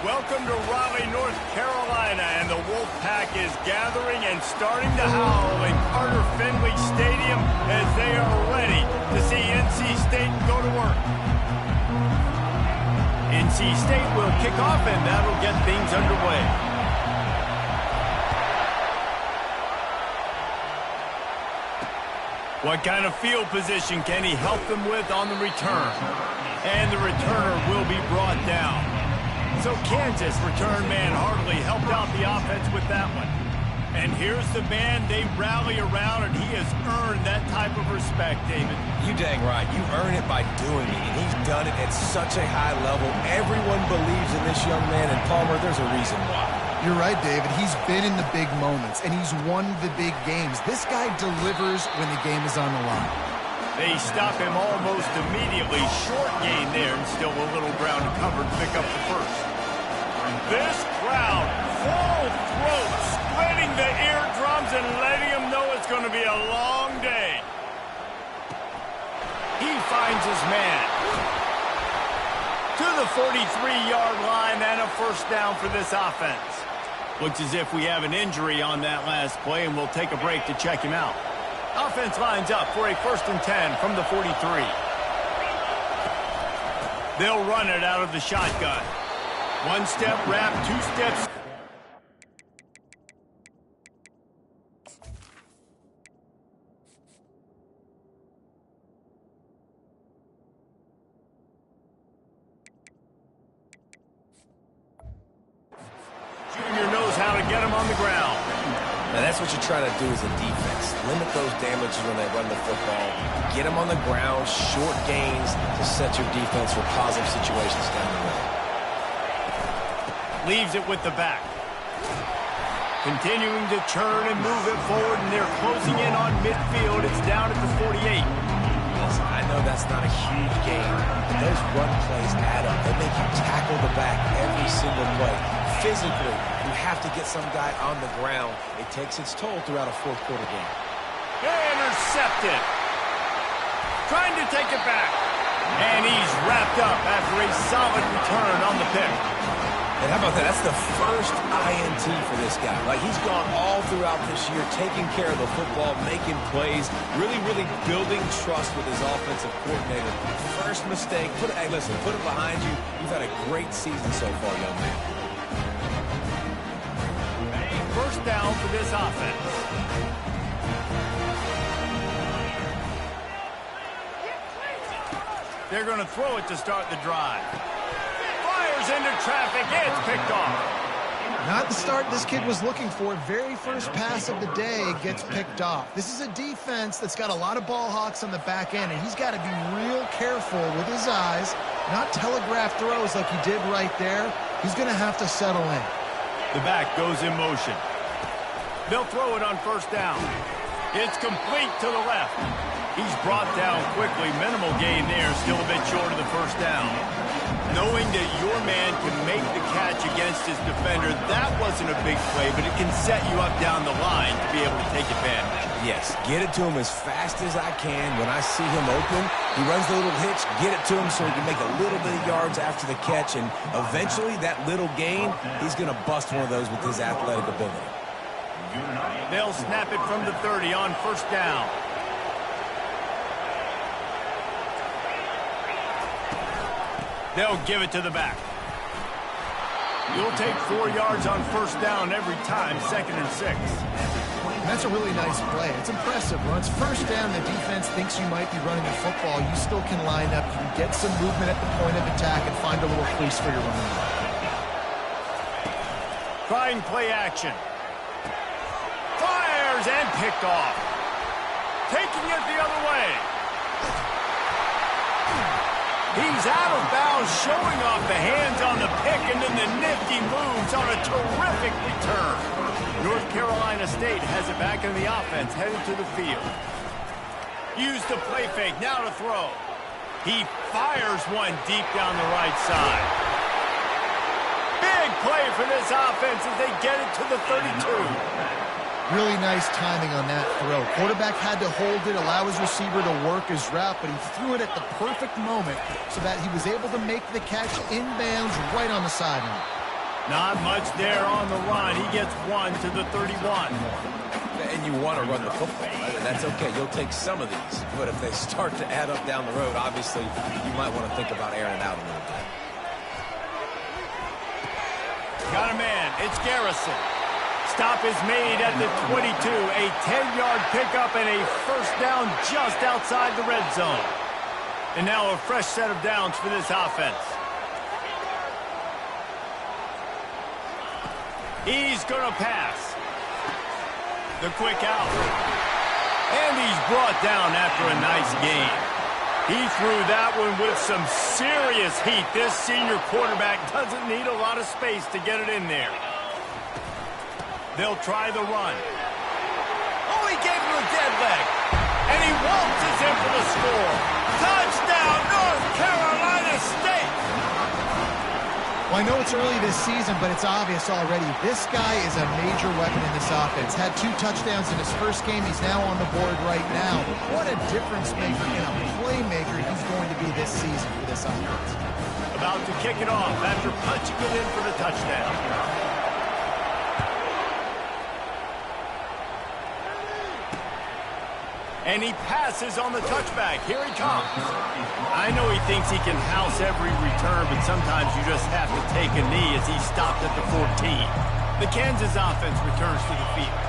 Welcome to Raleigh, North Carolina, and the Wolfpack is gathering and starting to howl in Carter Finley Stadium as they are ready to see NC State go to work. NC State will kick off, and that'll get things underway. What kind of field position can he help them with on the return? And the returner will be brought down. So Kansas return man Hartley helped out the offense with that one. And here's the man they rally around, and he has earned that type of respect, David. You dang right. You earn it by doing it, and he's done it at such a high level. Everyone believes in this young man, and Palmer, there's a reason why. You're right, David. He's been in the big moments, and he's won the big games. This guy delivers when the game is on the line. They stop him almost immediately. Short gain there, and still a little ground to cover to pick up the first. This crowd, full throat, splitting the eardrums and letting them know it's going to be a long day. He finds his man. To the 43-yard line and a first down for this offense. Looks as if we have an injury on that last play, and we'll take a break to check him out. Offense lines up for a 1st and 10 from the 43. They'll run it out of the shotgun. One step wrap, 2 steps. Junior knows how to get him on the ground. Now that's what you're trying to do as a defense. Limit those damages when they run the football. Get them on the ground, short gains to set your defense for positive situations down the road. Leaves it with the back. Continuing to churn and move it forward, and they're closing in on midfield. It's down at the 48. Listen, I know that's not a huge game, but those run plays add up. They make you tackle the back every single play. Physically, you have to get some guy on the ground. It takes its toll throughout a fourth-quarter game. Intercepted. Trying to take it back. And he's wrapped up after a solid return on the pick. And how about that? That's the first INT for this guy. Like, he's gone all throughout this year, taking care of the football, making plays, really building trust with his offensive coordinator. First mistake. Hey, listen, put it behind you. You've had a great season so far, young man. First down for this offense. They're going to throw it to start the drive. Fires into traffic. It's picked off. Not the start this kid was looking for. Very first pass of the day gets picked off. This is a defense that's got a lot of ball hawks on the back end, and he's got to be real careful with his eyes, not telegraph throws like he did right there. He's going to have to settle in. The back goes in motion. They'll throw it on first down. It's complete to the left. He's brought down quickly. Minimal gain there. Still a bit short of the first down. Knowing that your man can make the catch against his defender, that wasn't a big play, but it can set you up down the line to be able to take advantage. Yes, get it to him as fast as I can. When I see him open, he runs the little hitch, get it to him so he can make a little bit of yards after the catch, and eventually that little gain, he's going to bust one of those with his athletic ability. They'll snap it from the 30 on first down. They'll give it to the back. You'll take 4 yards on first down every time, 2nd and 6. And that's a really nice play. It's impressive. Once first down, the defense thinks you might be running the football. You still can line up. You can get some movement at the point of attack and find a little crease for your running back. Trying play action. Fires and picked off. Taking it the other way. He's out of bounds, showing off the hands on the pick, and then the nifty moves on a terrific return. North Carolina State has it back in the offense, headed to the field. Use the play fake, now to throw. He fires one deep down the right side. Big play for this offense as they get it to the 32. Really nice timing on that throw. Quarterback had to hold it, allow his receiver to work his route, but he threw it at the perfect moment so that he was able to make the catch inbounds right on the sideline. Not much there on the run. He gets 1 to the 31. And you want to run the football, right? And that's okay. You'll take some of these. But if they start to add up down the road, obviously, you might want to think about airing it out a little bit. Got a man. It's Garrison. Stop is made at the 22. A 10-yard pickup and a first down just outside the red zone. And now a fresh set of downs for this offense. He's going to pass. The quick out. And he's brought down after a nice gain. He threw that one with some serious heat. This senior quarterback doesn't need a lot of space to get it in there. They'll try the run. Oh, he gave him a dead leg. And he waltzes in for the score. Touchdown, North Carolina State. Well, I know it's early this season, but it's obvious already. This guy is a major weapon in this offense. Had 2 touchdowns in his first game. He's now on the board right now. What a difference maker and a playmaker he's going to be this season for this offense. About to kick it off after punching it in for the touchdown. And he passes on the touchback. Here he comes. I know he thinks he can house every return, but sometimes you just have to take a knee as he stopped at the 14. The Kansas offense returns to the field.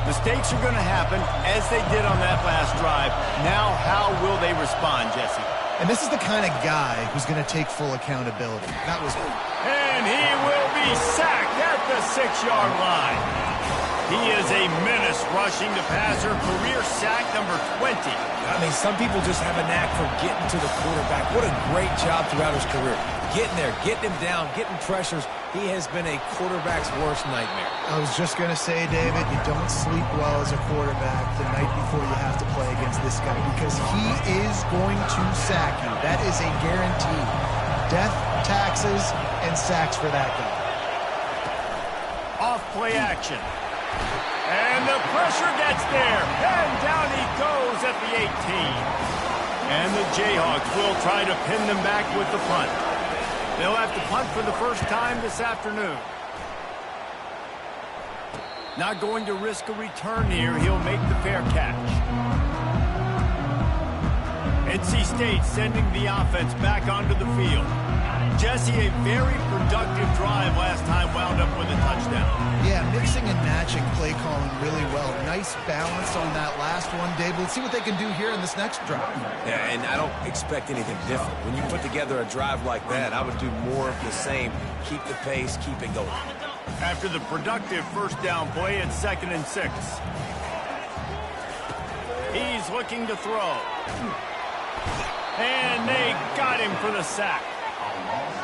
Mistakes are going to happen, as they did on that last drive. Now, how will they respond, Jesse? And this is the kind of guy who's going to take full accountability. That was... And he will be sacked at the 6-yard line. He is a menace rushing the passer. Career sack number 20. I mean, some people just have a knack for getting to the quarterback. What a great job throughout his career. Getting there, getting him down, getting pressures. He has been a quarterback's worst nightmare. I was just going to say, David, you don't sleep well as a quarterback the night before you have to play against this guy because he is going to sack you. That is a guarantee. Death, taxes, and sacks for that guy. Off play action. And the pressure gets there. And down he goes at the 18. And the Jayhawks will try to pin them back with the punt. They'll have to punt for the first time this afternoon. Not going to risk a return here. He'll make the fair catch. NC State sending the offense back onto the field. Jesse, a very productive drive last time wound up with a touchdown. Yeah, mixing and matching play calling really well. Nice balance on that last one, Dave. Let's see what they can do here in this next drive. Yeah, and I don't expect anything different. When you put together a drive like that, I would do more of the same. Keep the pace, keep it going. After the productive first down play, it's 2nd and 6. He's looking to throw. And they got him for the sack.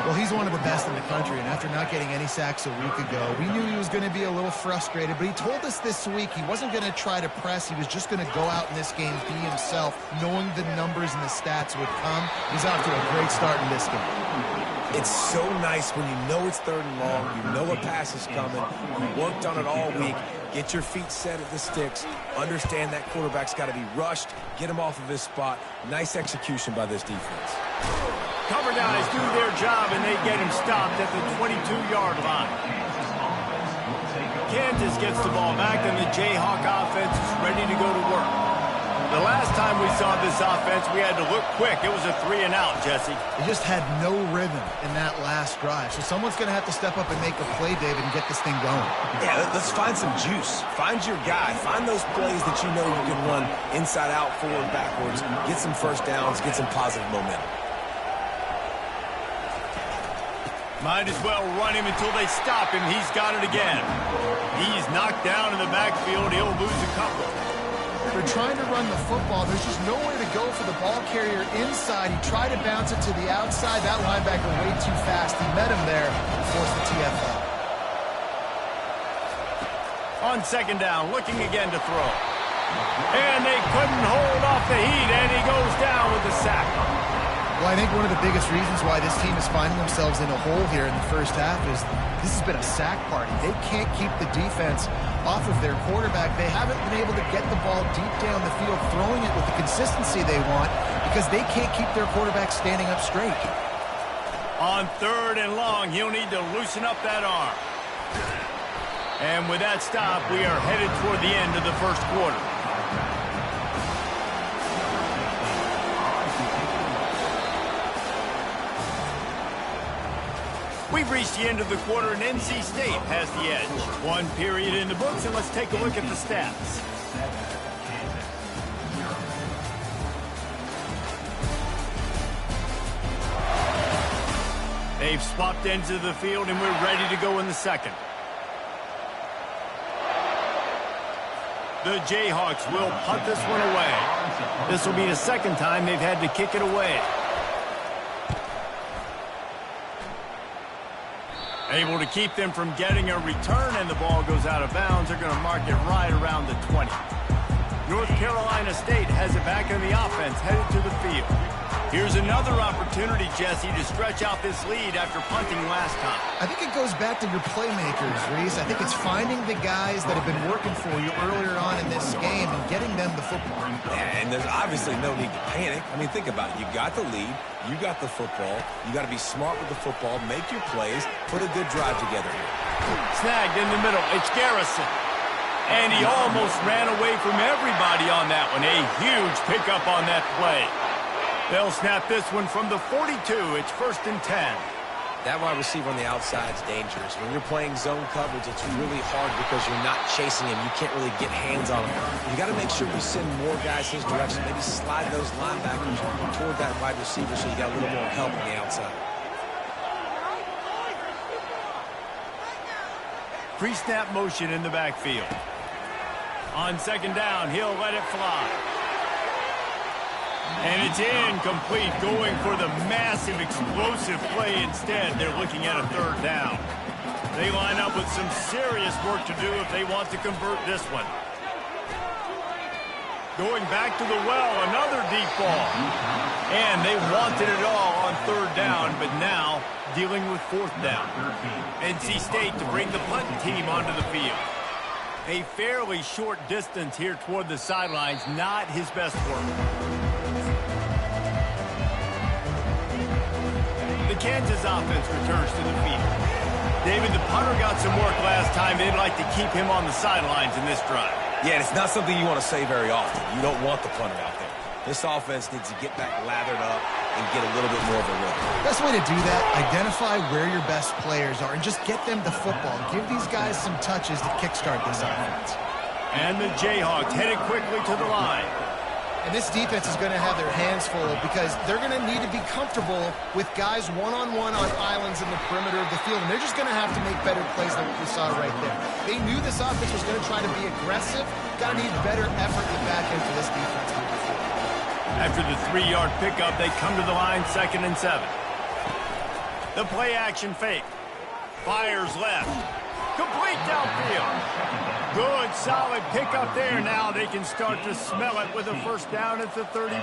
Well, he's one of the best in the country, and after not getting any sacks a week ago, we knew he was going to be a little frustrated, but he told us this week he wasn't going to try to press. He was just going to go out in this game, be himself, knowing the numbers and the stats would come. He's off to a great start in this game. It's so nice when you know it's 3rd and long, you know a pass is coming, you worked on it all week, get your feet set at the sticks, understand that quarterback's got to be rushed, get him off of his spot. Nice execution by this defense. Cover guys do their job, and they get him stopped at the 22-yard line. Kansas gets the ball back, and the Jayhawk offense is ready to go to work. The last time we saw this offense, we had to look quick. It was a 3-and-out, Jesse. They just had no rhythm in that last drive. So someone's going to have to step up and make a play, David, and get this thing going. Yeah, let's find some juice. Find your guy. Find those plays that you know you can run inside out, forward, backwards. Get some first downs. Get some positive momentum. Might as well run him until they stop him. He's got it again. He's knocked down in the backfield. He'll lose a couple. They're trying to run the football. There's just nowhere to go for the ball carrier inside. He tried to bounce it to the outside. That linebacker way too fast. He met him there and forced the TFL. On 2nd down, looking again to throw. And they couldn't hold off the heat, and he goes down with the sack. Well, I think one of the biggest reasons why this team is finding themselves in a hole here in the first half is this has been a sack party. They can't keep the defense off of their quarterback. They haven't been able to get the ball deep down the field, throwing it with the consistency they want because they can't keep their quarterback standing up straight. On 3rd and long, he'll need to loosen up that arm. And with that stop, we are headed toward the end of the first quarter. We've reached the end of the quarter, and NC State has the edge. One period in the books, and let's take a look at the stats. They've swapped ends of the field, and we're ready to go in the second. The Jayhawks will punt this one away. This will be the second time they've had to kick it away. Able to keep them from getting a return, and the ball goes out of bounds. They're going to mark it right around the 20. North Carolina State has it back in the offense, headed to the field. Here's another opportunity, Jesse, to stretch out this lead after punting last time. I think it goes back to your playmakers, Reese. I think it's finding the guys that have been working for you earlier on in this game and getting them the football. Yeah, and there's obviously no need to panic. I mean, think about it. You got the lead. You got the football. You got to be smart with the football, make your plays, put a good drive together here. Snagged in the middle. It's Garrison. And he almost ran away from everybody on that one. A huge pickup on that play. They'll snap this one from the 42. It's 1st and 10. That wide receiver on the outside is dangerous. When you're playing zone coverage, it's really hard because you're not chasing him. You can't really get hands on him. You got to make sure you send more guys his direction. Maybe slide those linebackers toward that wide receiver so you got a little more help on the outside. Pre-snap motion in the backfield. On 2nd down, he'll let it fly. And it's incomplete, going for the massive explosive play instead. They're looking at a 3rd down. They line up with some serious work to do if they want to convert this one. Going back to the well, another deep ball. And they wanted it all on 3rd down, but now dealing with 4th down. NC State to bring the punt team onto the field. A fairly short distance here toward the sidelines, not his best work. The Kansas offense returns to the field. David, the punter got some work last time. They'd like to keep him on the sidelines in this drive. Yeah, it's not something you want to say very often. You don't want the punter out there. This offense needs to get back lathered up and get a little bit more of a rhythm. Best way to do that, identify where your best players are and just get them the football. Give these guys some touches to kickstart this offense. And the Jayhawks headed quickly to the line. And this defense is going to have their hands full because they're going to need to be comfortable with guys one-on-one on islands in the perimeter of the field. And they're just going to have to make better plays than what we saw right there. They knew this offense was going to try to be aggressive. Got to need better effort in the back end for this defense moving forward. After the 3-yard pickup, they come to the line 2nd and 7. The play action fake. Fires left. Complete downfield. Good, solid pickup there. Now they can start to smell it with a 1st down at the 31.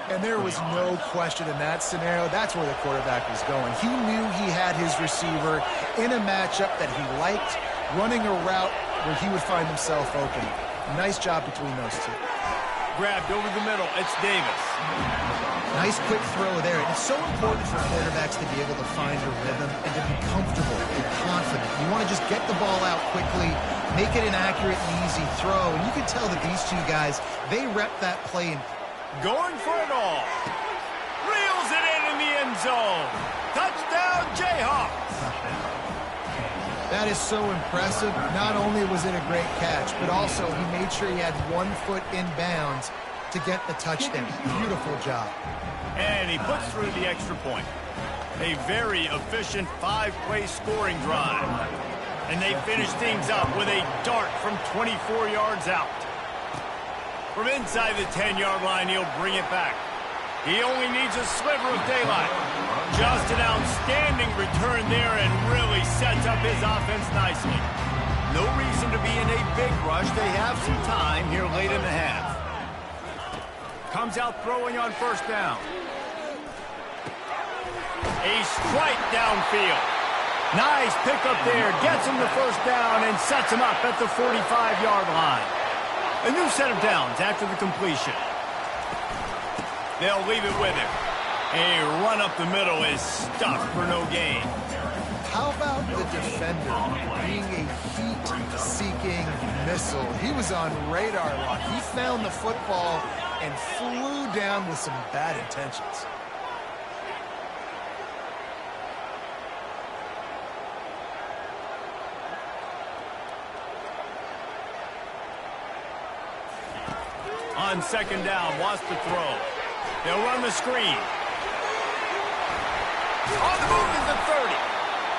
And there was no question in that scenario. That's where the quarterback was going. He knew he had his receiver in a matchup that he liked, running a route where he would find himself open. Nice job between those two. Grabbed over the middle. It's Davis. Nice quick throw there. And it's so important for quarterbacks to be able to find a rhythm and to be comfortable and confident. You want to just get the ball out quickly, make it an accurate and easy throw. And you can tell that these two guys, they rep that play. Going for it all. Reels it in the end zone. Touchdown, Jayhawks. That is so impressive. Not only was it a great catch, but also he made sure he had 1 foot in bounds to get the touchdown. Beautiful job. And he puts through the extra point. A very efficient 5-play scoring drive. And they finish things up with a dart from 24 yards out. From inside the 10-yard line, he'll bring it back. He only needs a sliver of daylight. Just an outstanding return there and really sets up his offense nicely. No reason to be in a big rush. They have some time here late in the half. Comes out throwing on 1st down. A strike downfield. Nice pickup there. Gets him the 1st down and sets him up at the 45-yard line. A new set of downs after the completion. They'll leave it with him. A run up the middle is stuffed for no gain. How about the defender being a heat-seeking missile? He was on radar lock. He found the football and flew down with some bad intentions. On second down, wants to throw. They'll run the screen. On the move is the 30.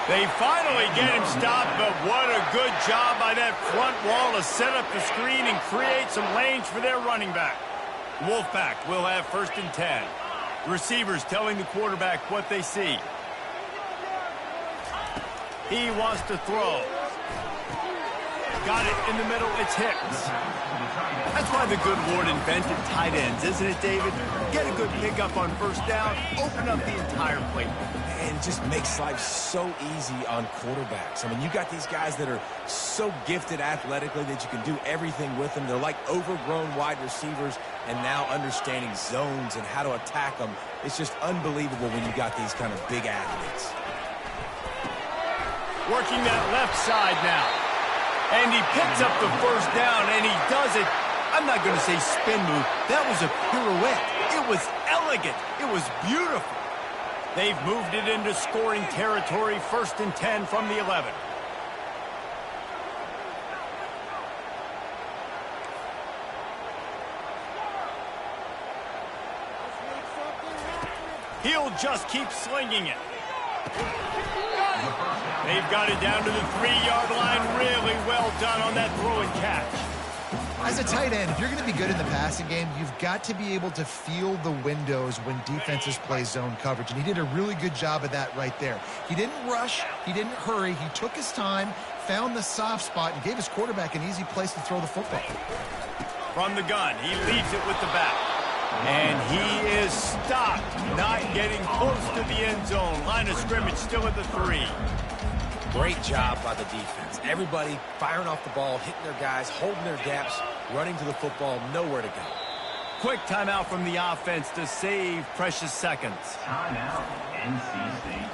They finally get him stopped, but what a good job by that front wall to set up the screen and create some lanes for their running back. Wolfpack will have 1st and 10. The receivers telling the quarterback what they see. He wants to throw. Got it in the middle. It's Hicks. That's why the good Lord invented tight ends, isn't it, David? Get a good pickup on 1st down, open up the entire plate. And it just makes life so easy on quarterbacks. I mean, you got these guys that are so gifted athletically that you can do everything with them. They're like overgrown wide receivers, and now understanding zones and how to attack them. It's just unbelievable when you got these kind of big athletes. Working that left side now. And he picks up the 1st down, and he does it. I'm not going to say spin move. That was a pirouette. It was elegant. It was beautiful. They've moved it into scoring territory. 1st and 10 from the 11. He'll just keep slinging it. They've got it down to the 3-yard line. Really well done on that throw and catch. As a tight end, if you're going to be good in the passing game, you've got to be able to feel the windows when defenses play zone coverage. And he did a really good job of that right there. He didn't rush. He didn't hurry. He took his time, found the soft spot, and gave his quarterback an easy place to throw the football. From the gun, he leaves it with the back. And he is stopped, not getting close to the end zone. Line of scrimmage still at the 3. Great job by the defense. Everybody firing off the ball, hitting their guys, holding their gaps, running to the football, nowhere to go. Quick timeout from the offense to save precious seconds. Timeout, NC State.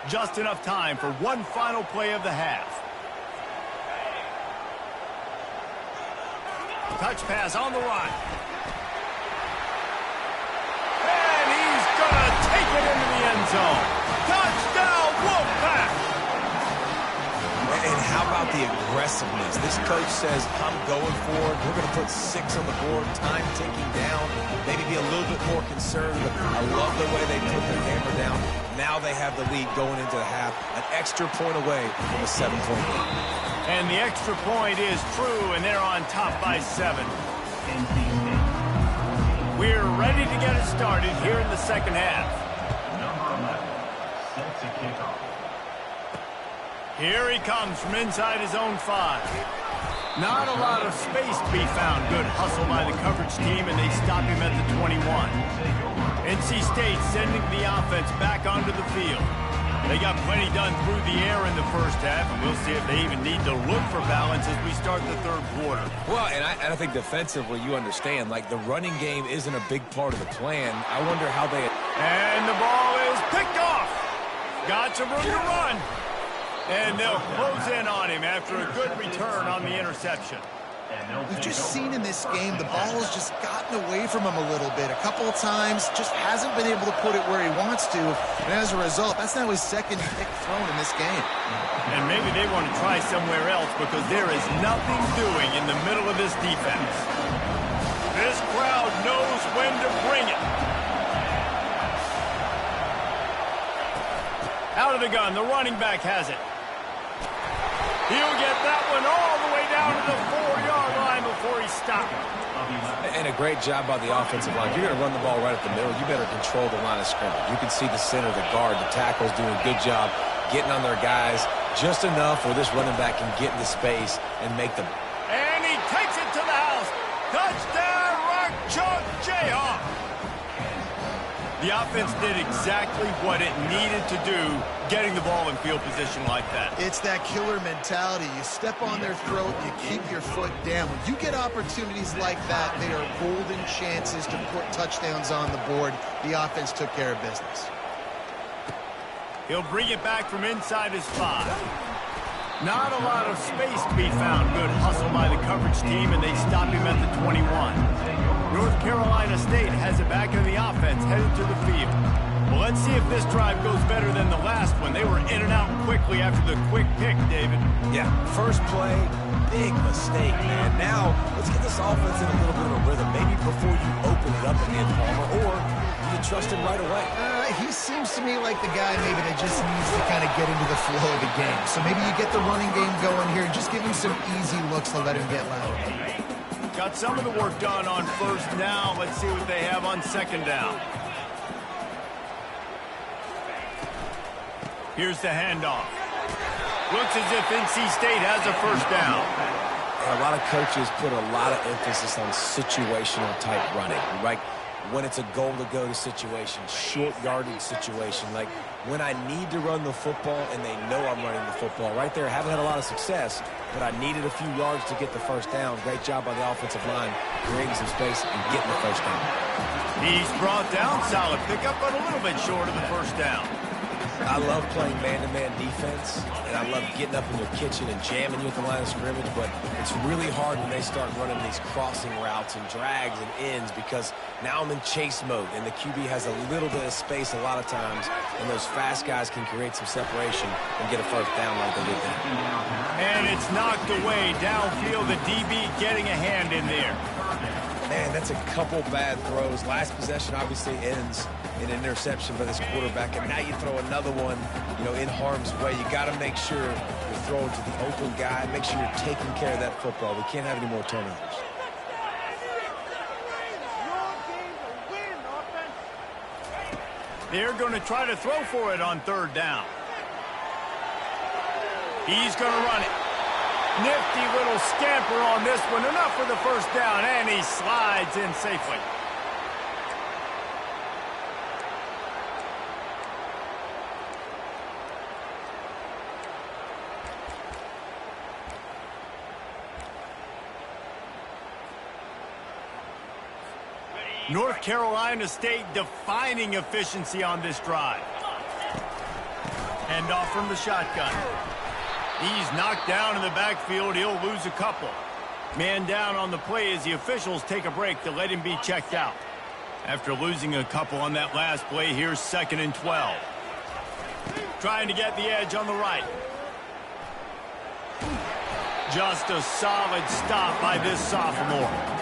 Just enough time for one final play of the half. Touch pass on the run. And he's going to take it into the end zone. Touchdown, Wolfpack! And how about the aggressiveness? This coach says, I'm going for it. We're going to put 6 on the board, time ticking down, maybe be a little bit more conservative. I love the way they put their hammer down. Now they have the lead going into the half, an extra point away from a 7-point lead. And the extra point is true, and they're on top by 7. We're ready to get it started here in the second half. Number 11, set to kick off. Here he comes from inside his own 5. Not a lot of space to be found. Good hustle by the coverage team, and they stop him at the 21. NC State sending the offense back onto the field. They got plenty done through the air in the first half, and we'll see if they even need to look for balance as we start the third quarter. Well, and I think defensively, you understand, like the running game isn't a big part of the plan. I wonder how they... And the ball is picked off. Got some room to run. And they'll close in on him after a good return on the interception. We've just seen in this game the ball has just gotten away from him a little bit. A couple of times, just hasn't been able to put it where he wants to. And as a result, that's now his second pick thrown in this game. And maybe they want to try somewhere else because there is nothing doing in the middle of this defense. This crowd knows when to bring it. Out of the gun, the running back has it. He'll get that one all the way down to the 4-yard line before he stopped. And a great job by the offensive line. If you're going to run the ball right at the middle, you better control the line of scrimmage. You can see the center, the guard, the tackles doing a good job getting on their guys just enough where this running back can get into space and make them. And he takes it to the house. Touchdown, Rock Chalk Jayhawk. The offense did exactly what it needed to do, getting the ball in field position like that. It's that killer mentality. You step on their throat, you keep your foot down. When you get opportunities like that, they are golden chances to put touchdowns on the board. The offense took care of business. He'll bring it back from inside his 5. Not a lot of space to be found. Good hustle by the coverage team, and they stop him at the 21. North Carolina State has it back in the offense, headed to the field. Well, let's see if this drive goes better than the last one. They were in and out quickly after the quick pick, David. Yeah, first play, big mistake, man. Now, let's get this offense in a little bit of a rhythm. Maybe before you open it up again, Palmer, or do you trust him right away? He seems to me like the guy maybe that just needs to kind of get into the flow of the game. So maybe you get the running game going here and just give him some easy looks to let him get loud. Got some of the work done on first down. Let's see what they have on second down. Here's the handoff. Looks as if NC State has a first down. And a lot of coaches put a lot of emphasis on situational type running, right? When it's a goal to go to situation, short yardage situation, like when I need to run the football and they know I'm running the football. Right there, haven't had a lot of success, but I needed a few yards to get the first down. Great job by the offensive line, creating some space and getting the first down. He's brought down, solid pickup, but a little bit short of the first down. I love playing man-to-man defense, and I love getting up in your kitchen and jamming you at the line of scrimmage, but it's really hard when they start running these crossing routes and drags and ends because now I'm in chase mode, and the QB has a little bit of space a lot of times, and those fast guys can create some separation and get a first down like they did there. And it's knocked away downfield, the DB getting a hand in there. Man, that's a couple bad throws. Last possession obviously ends in an interception by this quarterback, and now you throw another one, in harm's way. You got to make sure you're throwing to the open guy. Make sure you're taking care of that football. We can't have any more turnovers. They're going to try to throw for it on third down. He's going to run it. Nifty little scamper on this one. Enough for the first down, and he slides in safely. North Carolina State defining efficiency on this drive. Hand off from the shotgun. He's knocked down in the backfield. He'll lose a couple. Man down on the play as the officials take a break to let him be checked out. After losing a couple on that last play, here's 2nd and 12. Trying to get the edge on the right. Just a solid stop by this sophomore.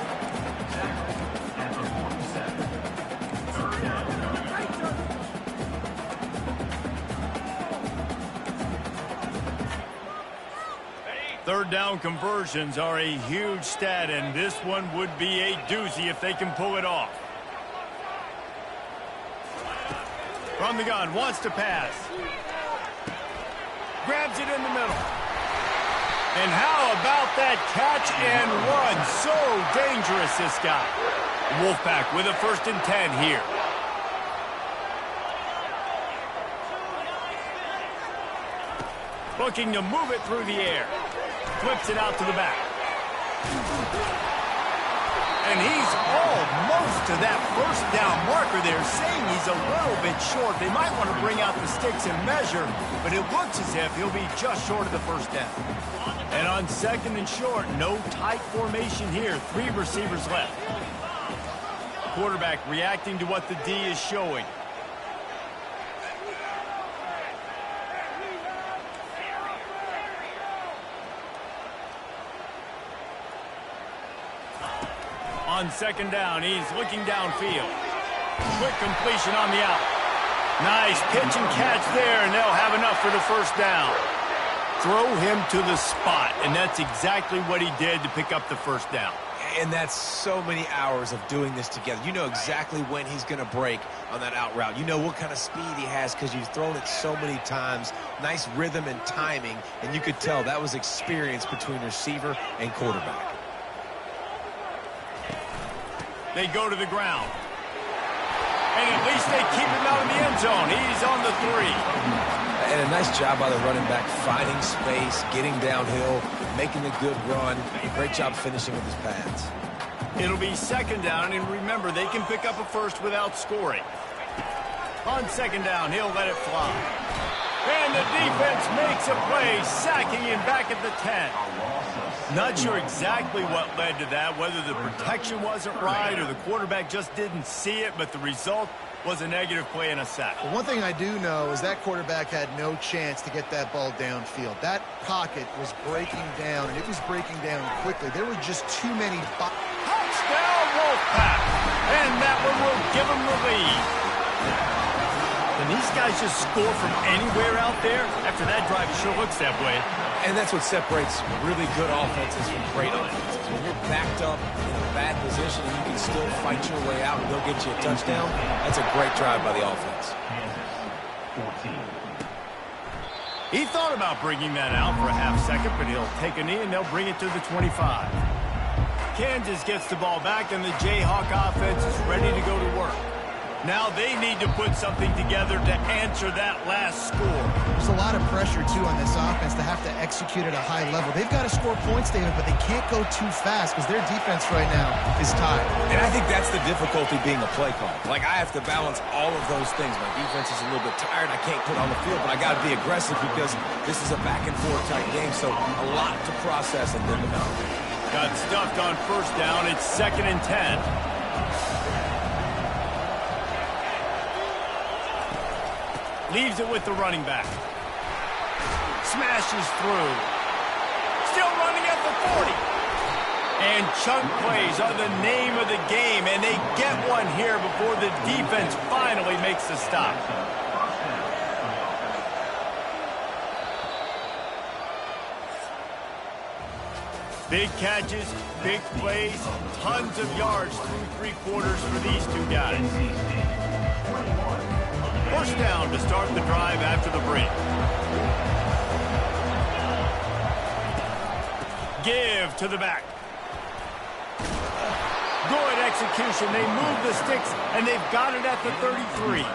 Third down conversions are a huge stat, and this one would be a doozy if they can pull it off. From the gun, wants to pass. Grabs it in the middle. And how about that catch and run? So dangerous, this guy. Wolfpack with a 1st and 10 here. Looking to move it through the air. Flips it out to the back. And he's almost to that first down marker there, saying he's a little bit short. They might want to bring out the sticks and measure, but it looks as if he'll be just short of the first down. And on 2nd and short, no tight formation here. 3 receivers left. Quarterback reacting to what the D is showing. On 2nd down, he's looking downfield. Quick completion on the out. Nice pitch and catch there, and they'll have enough for the first down. Throw him to the spot, and that's exactly what he did to pick up the first down. And that's so many hours of doing this together. You know exactly when he's going to break on that out route. You know what kind of speed he has because you've thrown it so many times. Nice rhythm and timing, and you could tell that was experience between receiver and quarterback. They go to the ground. And at least they keep him out in the end zone. He's on the 3. And a nice job by the running back, finding space, getting downhill, making a good run. Great job finishing with his pads. It'll be second down, and remember, they can pick up a first without scoring. On second down, he'll let it fly. And the defense makes a play, sacking him back at the 10. Not sure exactly what led to that, whether the protection wasn't right or the quarterback just didn't see it, but the result was a negative play and a sack. Well, one thing I do know is that quarterback had no chance to get that ball downfield. That pocket was breaking down, and it was breaking down quickly. There were just too many... Touchdown, Wolfpack! And that one will give them the lead. Can these guys just score from anywhere out there? After that drive, it sure looks that way. And that's what separates really good offenses from great offenses. When you're backed up in a bad position and you can still fight your way out and they'll get you a touchdown, that's a great drive by the offense. He thought about bringing that out for a half second, but he'll take a knee and they'll bring it to the 25. Kansas gets the ball back and the Jayhawk offense is ready to go to work. Now they need to put something together to answer that last score. There's a lot of pressure, too, on this offense to have to execute at a high level. They've got to score points, David, but they can't go too fast because their defense right now is tired. And I think that's the difficulty being a play call. Like, I have to balance all of those things. My defense is a little bit tired. I can't put on the field, but I got to be aggressive because this is a back-and-forth type game, so a lot to process and think about. Got stuffed on first down. It's 2nd and 10. Leaves it with the running back. Smashes through. Still running at the 40. And chunk plays are the name of the game, and they get one here before the defense finally makes the stop. Big catches, big plays, tons of yards through 3 quarters for these two guys. First down to start the drive after the break. Give to the back. Good execution. They move the sticks, and they've got it at the 33.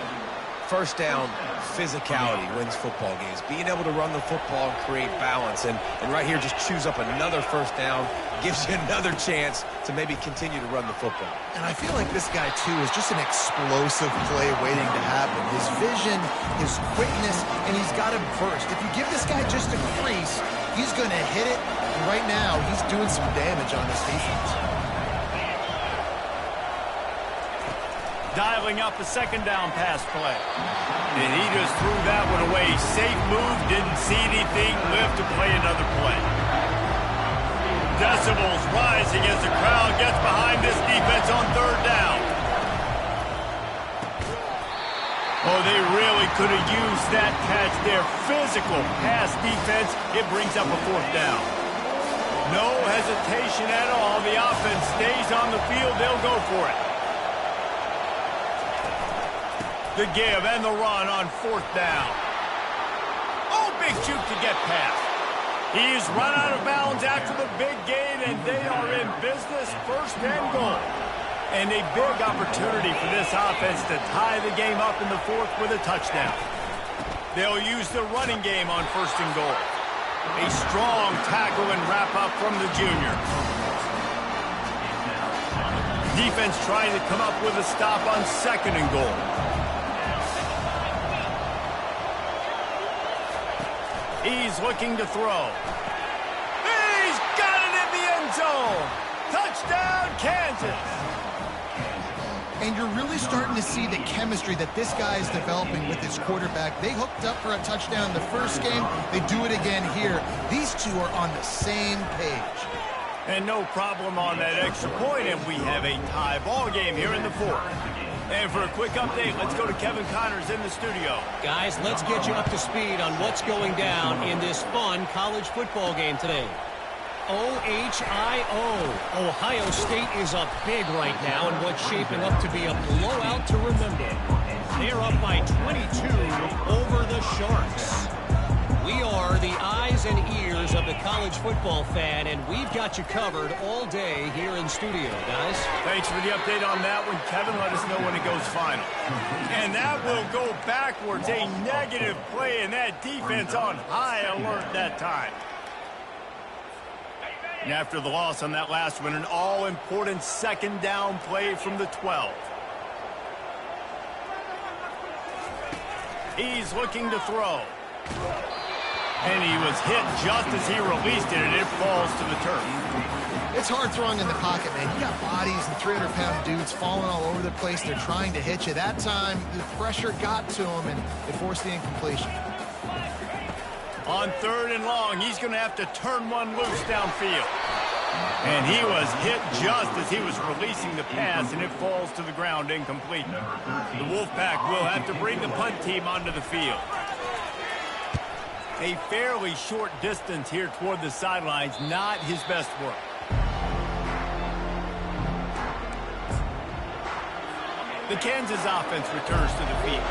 First down, physicality wins football games. Being able to run the football and create balance. And right here, just choose up another first down. Gives you another chance to maybe continue to run the football. And I feel like this guy, too, is just an explosive play waiting to happen. His vision, his quickness, and he's got a burst. If you give this guy just a crease, he's going to hit it. And right now, he's doing some damage on this defense. Dialing up a second down pass play. And he just threw that one away. Safe move, didn't see anything, lived to play another play. Decibels rising as the crowd gets behind this defense on third down. Oh, they really could have used that catch there. Physical pass defense, it brings up a fourth down. No hesitation at all. The offense stays on the field. They'll go for it. The give and the run on fourth down. Oh, big juke to get past. He's run out of bounds after the big gain, and they are in business, first and goal. And a big opportunity for this offense to tie the game up in the fourth with a touchdown. They'll use the running game on first and goal. A strong tackle and wrap-up from the junior. Defense trying to come up with a stop on second and goal. He's looking to throw. He's got it in the end zone. Touchdown, Kansas. And you're really starting to see the chemistry that this guy is developing with his quarterback. They hooked up for a touchdown in the first game. They do it again here. These two are on the same page. And no problem on that extra point, and we have a tie ball game here in the fourth. And for a quick update, let's go to Kevin Connors in the studio. Guys, let's get you up to speed on what's going down in this fun college football game today. OHIO. Ohio State is up big right now in what's shaping up to be a blowout to remember. They're up by 22 over the Sharks. We are the eyes and ears of the college football fan, and we've got you covered all day here in studio, guys. Thanks for the update on that one, Kevin. Let us know when it goes final. And that will go backwards. A negative play, and that defense on high alert that time. And after the loss on that last one, an all-important second down play from the 12. He's looking to throw. And he was hit just as he released it, and it falls to the turf. It's hard throwing in the pocket, man. You got bodies and 300-pound dudes falling all over the place. They're trying to hit you. That time, the pressure got to him, and it forced the incompletion. On 3rd and long, he's going to have to turn one loose downfield. And he was hit just as he was releasing the pass, and it falls to the ground incomplete. The Wolfpack will have to bring the punt team onto the field. A fairly short distance here toward the sidelines, not his best work. The Kansas offense returns to the field.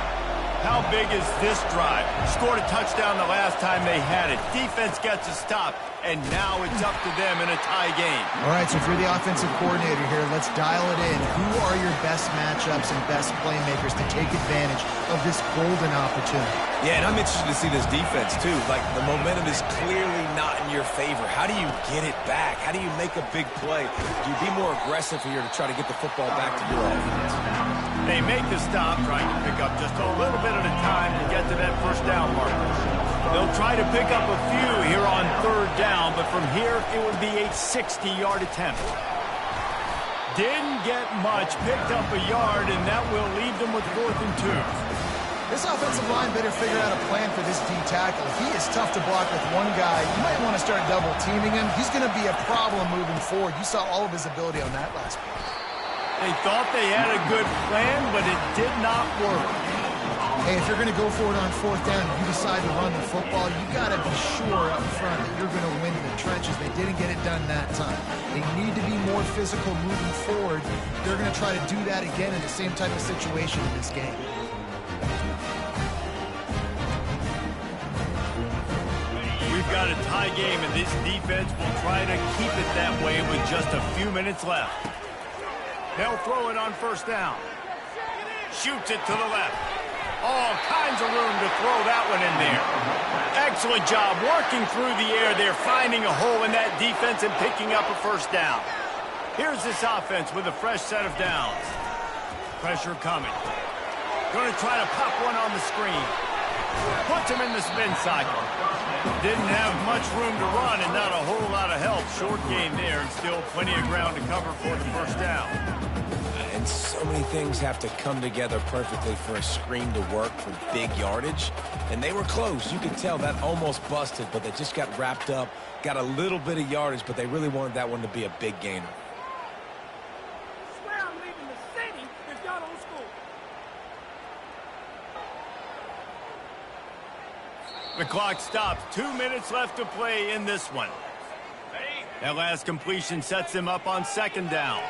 How big is this drive? Scored a touchdown the last time they had it. Defense gets a stop, and now it's up to them in a tie game. All right, so if you're the offensive coordinator here, let's dial it in. Who are your best matchups and best playmakers to take advantage of this golden opportunity? Yeah, and I'm interested to see this defense, too. Like, the momentum is clearly not in your favor. How do you get it back? How do you make a big play? Do you be more aggressive here to try to get the football back to your offense? They make the stop, trying to pick up just a little bit at a time to get to that first down marker. They'll try to pick up a few here on 3rd down, but from here it would be a 60-yard attempt. Didn't get much, picked up a yard, and that will leave them with 4th and 2. This offensive line better figure out a plan for this D tackle. He is tough to block with one guy. You might want to start double teaming him. He's going to be a problem moving forward. You saw all of his ability on that last play. They thought they had a good plan, but it did not work. Hey, if you're going to go for it on 4th down and you decide to run the football, you got to be sure up front that you're going to win in the trenches. They didn't get it done that time. They need to be more physical moving forward. They're going to try to do that again in the same type of situation in this game. We've got a tie game, and this defense will try to keep it that way with just a few minutes left. They'll throw it on 1st down. Shoots it to the left. All kinds of room to throw that one in there. Excellent job working through the air there, finding a hole in that defense and picking up a 1st down. Here's this offense with a fresh set of downs. Pressure coming. Going to try to pop one on the screen. Puts him in the spin cycle. Didn't have much room to run and not a whole lot of help. Short gain there and still plenty of ground to cover for the 1st down. And so many things have to come together perfectly for a screen to work for big yardage. And they were close. You could tell that almost busted, but they just got wrapped up, got a little bit of yardage, but they really wanted that one to be a big gainer. I swear I'm leaving the city if y'all don't score. The clock stops. 2 minutes left to play in this one. That last completion sets him up on 2nd down.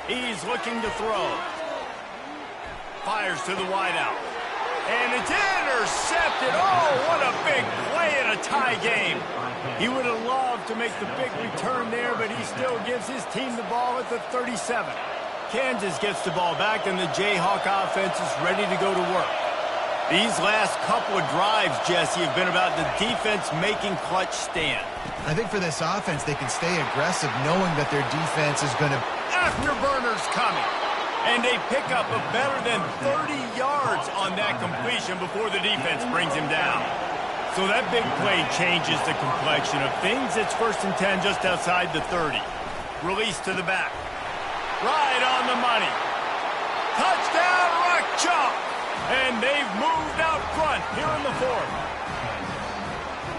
He's looking to throw. Fires to the wideout. And it's intercepted. Oh, what a big play in a tie game. He would have loved to make the big return there, but he still gives his team the ball at the 37. Kansas gets the ball back, and the Jayhawk offense is ready to go to work. These last couple of drives, Jesse, have been about the defense making clutch stand. I think for this offense, they can stay aggressive knowing that their defense is going to... Afterburners coming. And they pick up a better than 30 yards on that completion before the defense brings him down. So that big play changes the complexion of things. It's 1st and 10 just outside the 30. Release to the back. Right on the money. Touchdown, Rock Chalk. And they've moved out front here in the 4th.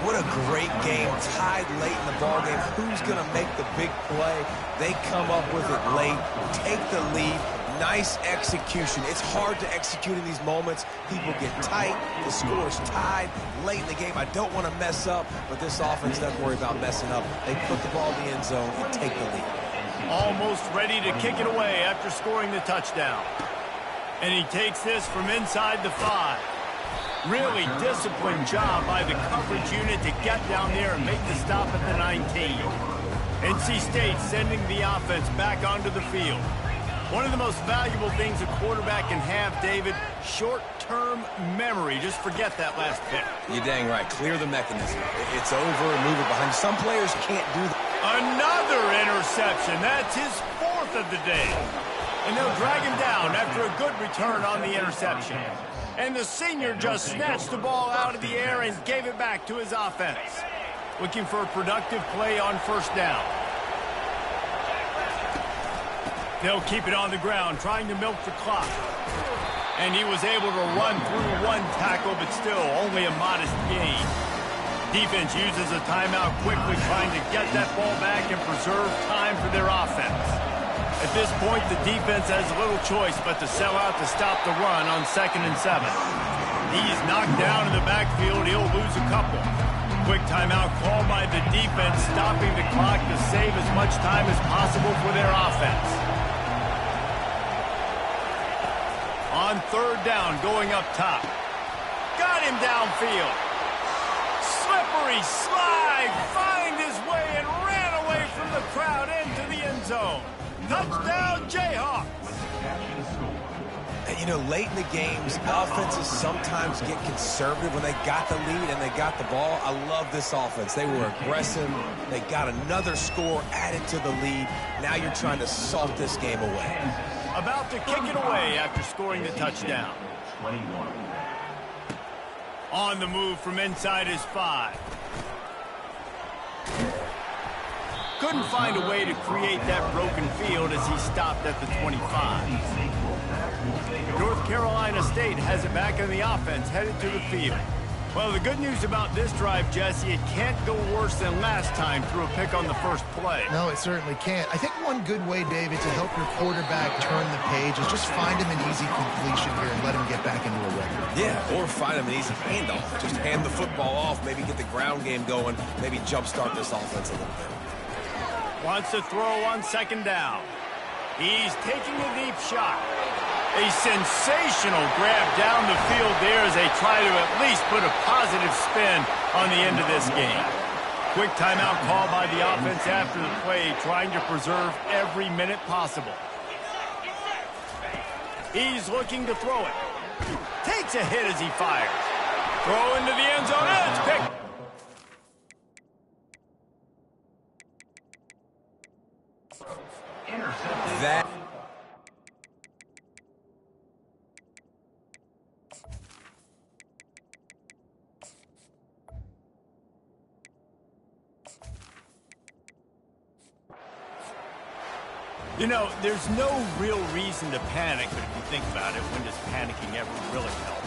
What a great game, tied late in the ballgame. Who's going to make the big play? They come up with it late, take the lead. Nice execution. It's hard to execute in these moments. People get tight. The score is tied late in the game. I don't want to mess up, but this offense doesn't worry about messing up. They put the ball in the end zone and take the lead. Almost ready to kick it away after scoring the touchdown. And he takes this from inside the 5. Really disciplined job by the coverage unit to get down there and make the stop at the 19. NC State sending the offense back onto the field. One of the most valuable things a quarterback can have, David, short-term memory. Just forget that last pick. You're dang right. Clear the mechanism. It's over and move it behind. Some players can't do that. Another interception. That's his 4th of the day. And they'll drag him down after a good return on the interception. And the senior just snatched the ball out of the air and gave it back to his offense. Looking for a productive play on first down. They'll keep it on the ground, trying to milk the clock. And he was able to run through one tackle, but still only a modest gain. Defense uses a timeout quickly, trying to get that ball back and preserve time for their offense. At this point, the defense has little choice but to sell out to stop the run on 2nd and 7. He's knocked down in the backfield. He'll lose a couple. Quick timeout called by the defense, stopping the clock to save as much time as possible for their offense. On 3rd down, going up top. Got him downfield. Slippery slide, find his way and ran away from the crowd into the end zone. Touchdown, Jayhawks. And, you know, late in the games, offenses sometimes get conservative when they got the lead and they got the ball. I love this offense. They were aggressive. They got another score added to the lead. Now you're trying to salt this game away. About to kick it away after scoring the touchdown. 21. On the move from inside his 5. Couldn't find a way to create that broken field as he stopped at the 25. North Carolina State has it back in the offense, headed to the field. Well, the good news about this drive, Jesse, it can't go worse than last time through a pick on the first play. No, it certainly can't. I think one good way, David, to help your quarterback turn the page is just find him an easy completion here and let him get back into a record. Yeah, or find him an easy handoff. Just hand the football off, maybe get the ground game going, maybe jumpstart this offense a little bit. Wants to throw on 2nd down. He's taking a deep shot. A sensational grab down the field there as they try to at least put a positive spin on the end of this game. Quick timeout call by the offense after the play, trying to preserve every minute possible. He's looking to throw it. Takes a hit as he fires. Throw into the end zone, and it's picked. That You know, there's no real reason to panic, but if you think about it, when does panicking ever really help?